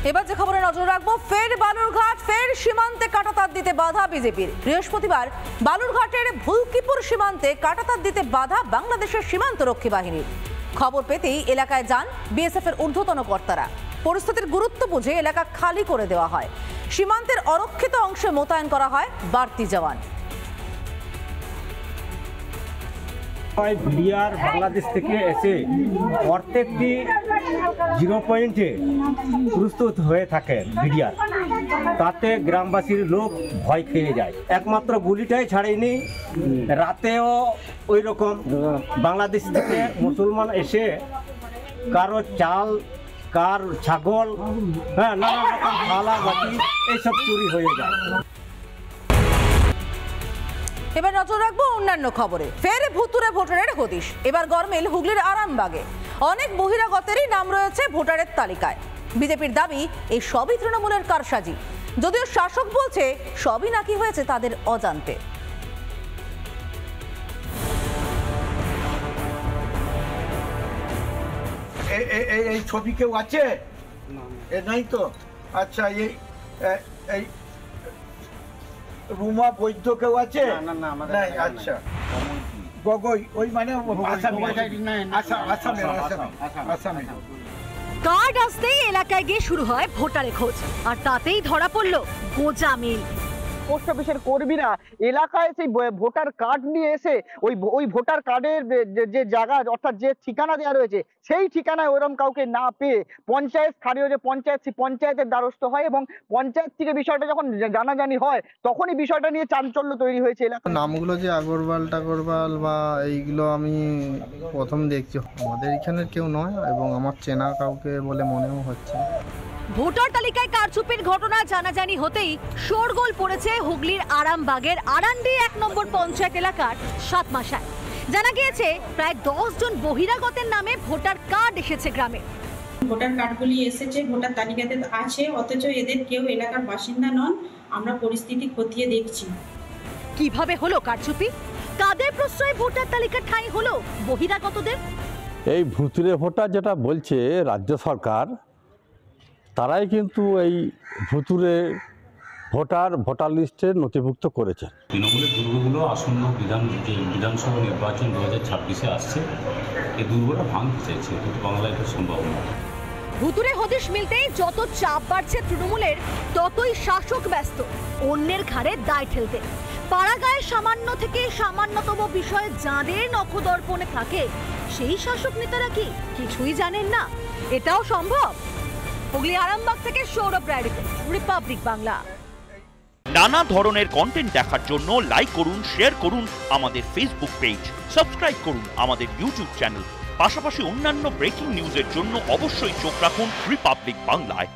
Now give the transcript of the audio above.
এবার যে খবরে নজর রাখবো, ফের বালুরঘাট, ফের সীমান্তে কাঁটাতার দিতে বাধা বিজেপির। বৃহস্পতিবার বালুরঘাটের ভুলকিপুর সীমান্তে কাঁটাতার দিতে বাধা বাংলাদেশের সীমান্ত রক্ষী বাহিনীর। খবর পেতেই এলাকায় যান বিএসএফ এর ঊর্ধ্বতন কর্তারা। পরিস্থিতির গুরুত্ব বুঝে এলাকা খালি করে দেওয়া হয়। সীমান্তের অরক্ষিত অংশে মোতায়েন করা হয় বাড়তি জওয়ান। বিডিআর বাংলাদেশ থেকে এসে প্রত্যেকটি 0 পয়েন্টে প্রস্তুত হয়ে থাকে বিডিআর, তাতে গ্রামবাসীর লোক ভয় খেয়ে যায়। একমাত্র গুলিটাই ছাড়েনি, রাতেও ওই রকম বাংলাদেশ থেকে মুসলমান এসে কারো চাল, কার ছাগল, নানা রকম থালা বাটি এইসব চুরি হয়ে যায়। এবার নজর রাখবো অন্যান্য খবরে। ফের ভুতুরে ভোটারের হদিশ। এবার গরমিল হুগলির আরামবাগে। অনেক বহিরাগতেরই নাম রয়েছে ভোটারের তালিকায়। বিজেপির দাবি এই সবই তৃণমূলের কারসাজি, যদিও শাসক বলছে সবই নাকি হয়েছে তাদের অজান্তে। এই ছবি কেউ আছে? নাই তো। আচ্ছা, এই রুমা বৈদ্য কেউ আছে? নাই। আচ্ছা, গগৈ, ওই মানে আসামে। কার্ড আসতেই এলাকায় গিয়ে শুরু হয় ভোটারের খোঁজ, আর তাতেই ধরা পড়ল গোজামিল। পোস্ট অফিসের কর্মীরা এলাকায় সেই ভোটার কার্ড নিয়ে এসে ওই ভোটার কার্ডের যে জায়গা, অর্থাৎ যে ঠিকানা দেওয়া রয়েছে, সেই ঠিকানায় ওরকম কাউকে না পেয়ে পঞ্চায়েত, স্থানীয় যে পঞ্চায়েতের দ্বারস্থ হয় এবং পঞ্চায়েত থেকে বিষয়টা যখন জানাজানি হয়, তখনই বিষয়টা নিয়ে চাঞ্চল্য তৈরি হয়েছে এলাকা। নামগুলো যে আগরওয়াল বা এইগুলো আমি প্রথম দেখছি। আমাদের এখানের কেউ নয় এবং আমার চেনা কাউকে বলে মনেও হচ্ছে। ভোটার তালিকায় কারচুপির ঘটনা জানাজানি হতেই শোরগোল পড়েছে হুগলির আরামবাগের আরান্ডি 1 নম্বর পঞ্চায়েত এলাকার 7 মাসায়। জানা গিয়েছে প্রায় 10 জন বহিরাগতের নামে ভোটার কার্ড এসেছে গ্রামে। ভোটার কার্ডগুলি এসেছে, ভোটার তালিকাতে আছে, অথচ এদের কেউ এলাকার বাসিন্দা নন। আমরা পরিস্থিতি খতিয়ে দেখছি। কিভাবে হলো কারচুপি? কাদের প্রশ্রয়ে ভোটার তালিকা ঠাঁই হলো বহিরাগতদের? এই ভুতুরে ভোটার যেটা বলছে রাজ্য সরকার, তারাই কিন্তু এই ভুতুরে ভোটার লিস্টে নথিভুক্ত করেছে। তৃণমূলের দুর্গগুলো আসন্ন বিধানসভা নির্বাচন 2026-এ আসছে, এই দুর্গটা ভাঙতে চাইছে, কিন্তু বাংলায় এটা সম্ভব নয়। ভুতুরে হদিশ মিলতেই যত চাপ বাড়ছে তৃণমূলের, ততই শাসক ব্যস্ত অন্যের ঘাড়ে দায় ঠেলতে। পাড়াগাঁয়ে সামান্য থেকে সামান্যতম বিষয়ে যাঁদের নখদর্পণে থাকে, সেই শাসক নেতারা কি কিছুই জানেন না? এটাও সম্ভব? হুগলি আরামবাগ থেকে সৌরভ রায়, রিপাবলিক বাংলা। নানা ধরনের কন্টেন্ট দেখার জন্য লাইক করুন, শেয়ার করুন আমাদের ফেসবুক পেজ, সাবস্ক্রাইব করুন আমাদের ইউটিউব চ্যানেল। পাশাপাশি অন্যান্য ব্রেকিং নিউজের জন্য অবশ্যই চোখ রাখুন রিপাবলিক বাংলায়।